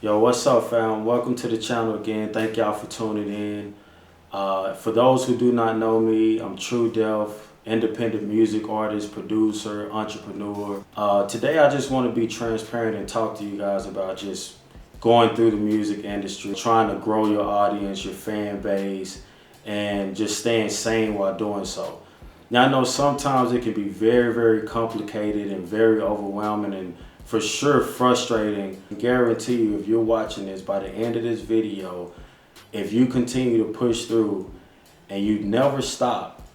Yo, what's up, fam? Welcome to the channel again. Thank y'all for tuning in. For those who do not know me, I'm True Def, independent music artist, producer, entrepreneur. Today I just want to be transparent and talk to you guys about just going through the music industry, trying to grow your audience, your fan base, and just staying sane while doing so. Now I know sometimes it can be very, very complicated and very overwhelming and for sure frustrating. I guarantee you, if you're watching this, by the end of this video, if you continue to push through and you never stop,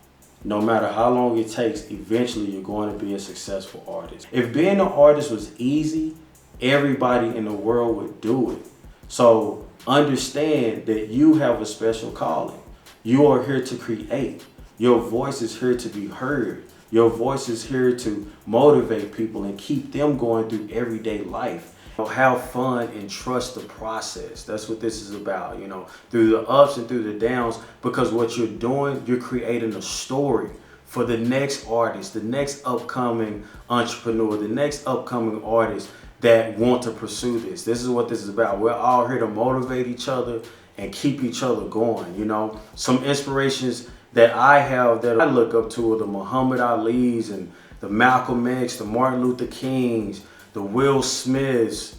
no matter how long it takes, eventually you're going to be a successful artist. If being an artist was easy, everybody in the world would do it. So understand that you have a special calling. You are here to create. Your voice is here to be heard. Your voice is here to motivate people and keep them going through everyday life. Have fun and trust the process. That's what this is about, through the ups and through the downs, because what you're doing, you're creating a story for the next artist, the next upcoming entrepreneur, the next upcoming artist that want to pursue this. This is what this is about. We're all here to motivate each other and keep each other going. Some inspirations that I have that I look up to are the Muhammad Ali's and the Malcolm X, the Martin Luther Kings, the Will Smiths,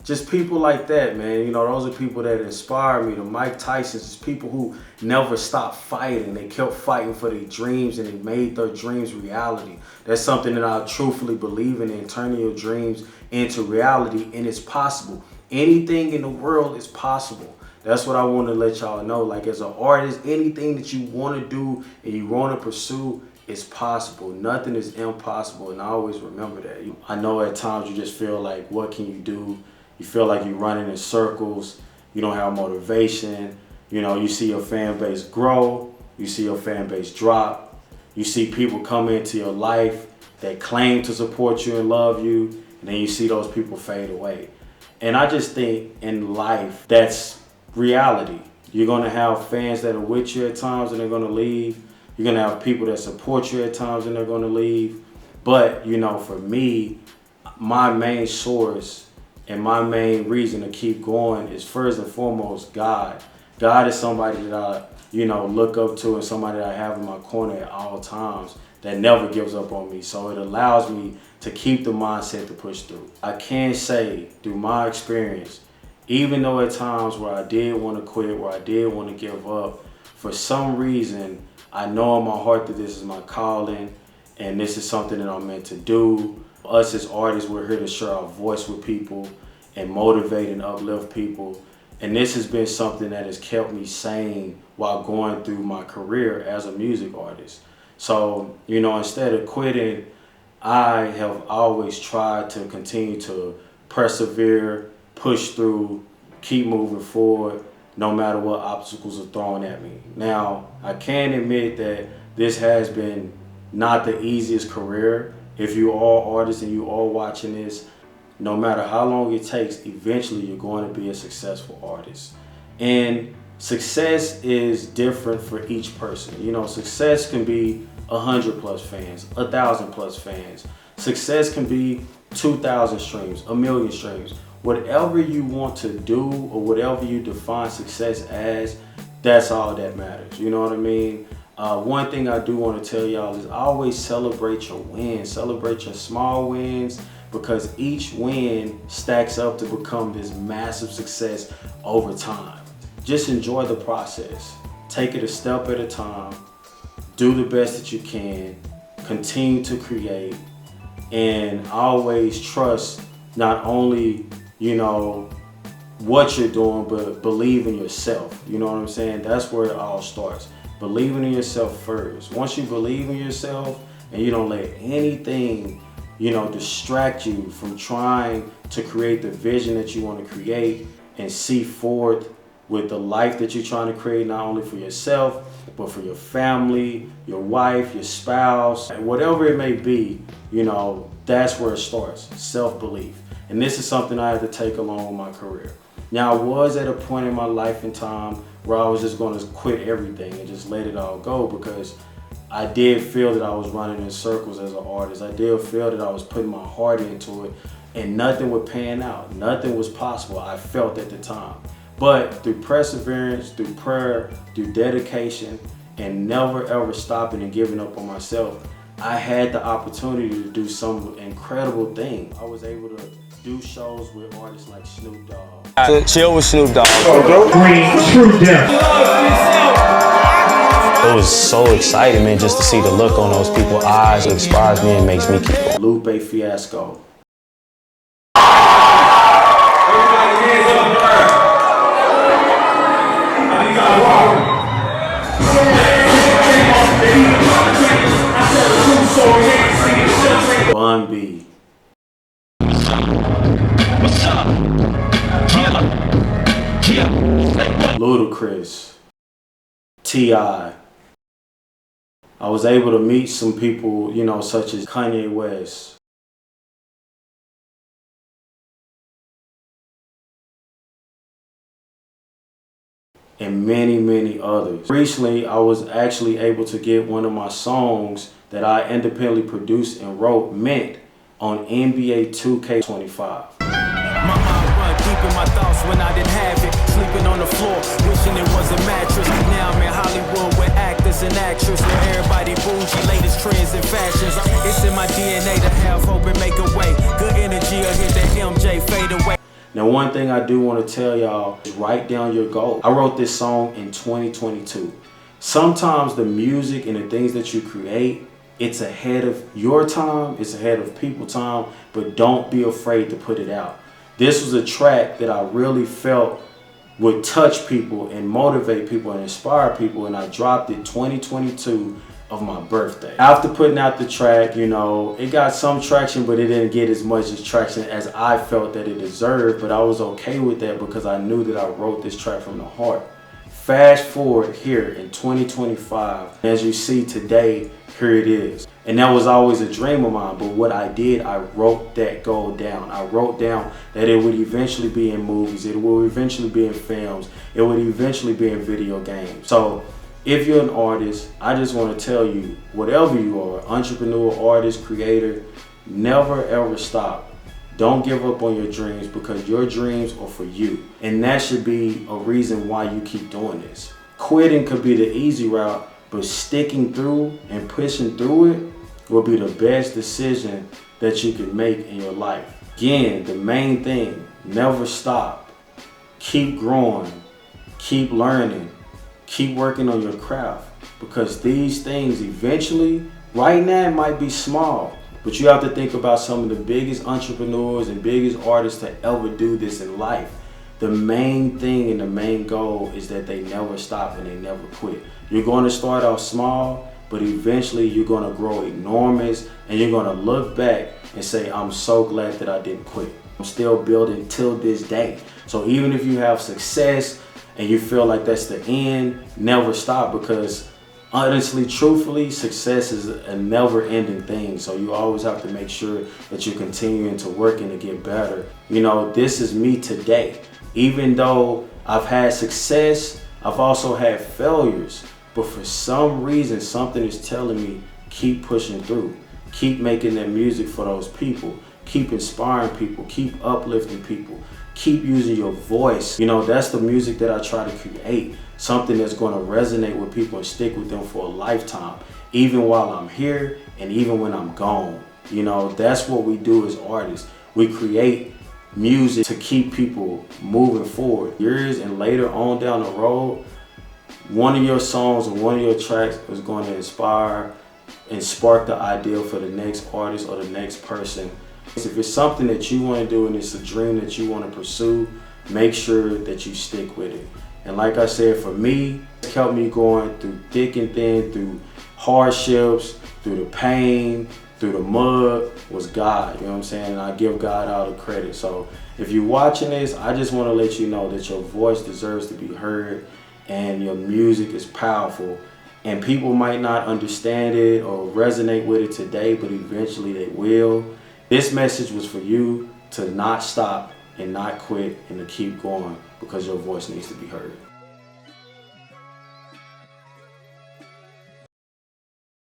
just people like that, man. Those are people that inspire me. The Mike Tysons, people who never stopped fighting. They kept fighting for their dreams and they made their dreams reality. That's something that I truthfully believe in turning your dreams into reality, and it's possible. Anything in the world is possible. That's what I want to let y'all know. Like, as an artist, anything that you want to do and you want to pursue is possible. Nothing is impossible, and I always remember that. I know at times you just feel like, what can you do? You feel like you're running in circles. You don't have motivation. You see your fan base grow. You see your fan base drop. You see people come into your life that claim to support you and love you, and then you see those people fade away. And I just think in life, that's reality. You're going to have fans that are with you at times and they're going to leave. You're going to have people that support you at times and they're going to leave. But, for me, my main source and my main reason to keep going is first and foremost God. God is somebody that I, look up to, and somebody that I have in my corner at all times that never gives up on me. So it allows me to keep the mindset to push through. I can say through my experience, even though at times where I did want to quit, where I did want to give up, for some reason, I know in my heart that this is my calling and this is something that I'm meant to do. Us as artists, we're here to share our voice with people and motivate and uplift people. And this has been something that has kept me sane while going through my career as a music artist. So, instead of quitting, I have always tried to continue to persevere, push through, keep moving forward, no matter what obstacles are thrown at me. Now, I can admit that this has been not the easiest career. If you are artists and you are watching this, no matter how long it takes, eventually you're going to be a successful artist. And success is different for each person. Success can be 100+ fans, 1,000+ fans. Success can be 2,000 streams, 1,000,000 streams. Whatever you want to do or whatever you define success as, that's all that matters. You know what I mean? One thing I do want to tell y'all is always celebrate your wins. Celebrate your small wins, because each win stacks up to become this massive success over time. Just enjoy the process. Take it a step at a time. Do the best that you can. Continue to create. And always trust not only what you're doing, but believe in yourself. You know what I'm saying? That's where it all starts. Believing in yourself first. Once you believe in yourself and you don't let anything, distract you from trying to create the vision that you want to create and see forth with the life that you're trying to create, not only for yourself, but for your family, your wife, your spouse, whatever it may be, that's where it starts. Self-belief. And this is something I had to take along with my career. Now, I was at a point in my life and time where I was just going to quit everything and just let it all go, because I did feel that I was running in circles as an artist. I did feel that I was putting my heart into it, and nothing would pan out. Nothing was possible, I felt at the time. But through perseverance, through prayer, through dedication, and never ever stopping and giving up on myself, I had the opportunity to do some incredible things. I was able to do shows with artists like Snoop Dogg. Chill with Snoop Dogg. It was so exciting, man, just to see the look on those people's eyes. It inspires me and makes me keep going. Lupe Fiasco. Bun B. Ludacris. T.I. I was able to meet some people, you know, such as Kanye West. And many, many others. Recently, I was actually able to get one of my songs that I independently produced and wrote mint on NBA 2K25. My mind run deep in my thoughts when I didn't have it. Sleeping on the floor, wishing it was a mattress. Now I'm in Hollywood with actors and actresses, where everybody bougie, latest trends and fashions. It's in my DNA to have hope and make a way. Good energy, I hit that MJ fade away. Now, one thing I do want to tell y'all is write down your goal. I wrote this song in 2022. Sometimes the music and the things that you create, it's ahead of your time, it's ahead of people's time, but don't be afraid to put it out. This was a track that I really felt would touch people and motivate people and inspire people, and I dropped it 2022 of my birthday. After putting out the track, you know, it got some traction, but it didn't get as much traction as I felt that it deserved, but I was okay with that because I knew that I wrote this track from the heart. Fast forward here in 2025, as you see today, here it is. And that was always a dream of mine, but what I did, I wrote that goal down. I wrote down that it would eventually be in movies, it would eventually be in films, it would eventually be in video games. So if you're an artist, I just want to tell you, whatever you are, entrepreneur, artist, creator, never ever stop. Don't give up on your dreams, because your dreams are for you. And that should be a reason why you keep doing this. Quitting could be the easy route, but sticking through and pushing through it will be the best decision that you can make in your life. Again, the main thing, never stop. Keep growing, keep learning, keep working on your craft, because these things eventually, right now it might be small, but you have to think about some of the biggest entrepreneurs and biggest artists to ever do this in life. The main thing and the main goal is that they never stop and they never quit. You're going to start off small, but eventually you're going to grow enormous, and you're going to look back and say, I'm so glad that I didn't quit. I'm still building till this day. So even if you have success and you feel like that's the end, never stop, because honestly, truthfully, success is a never-ending thing. So you always have to make sure that you're continuing to work and to get better. You know, this is me today. Even though I've had success, I've also had failures. But for some reason, something is telling me, keep pushing through. Keep making that music for those people. Keep inspiring people. Keep uplifting people. Keep using your voice. You know, that's the music that I try to create. Something that's going to resonate with people and stick with them for a lifetime. Even while I'm here and even when I'm gone. You know, that's what we do as artists. We create music to keep people moving forward. Years and later on down the road, one of your songs or one of your tracks is going to inspire and spark the idea for the next artist or the next person. If it's something that you want to do and it's a dream that you want to pursue, make sure that you stick with it. And like I said, for me, it's helped me going through thick and thin, through hardships, through the pain, through the mud, was God. You know what I'm saying? And I give God all the credit. So if you're watching this, I just want to let you know that your voice deserves to be heard and your music is powerful. And people might not understand it or resonate with it today, but eventually they will. This message was for you to not stop and not quit and to keep going, because your voice needs to be heard.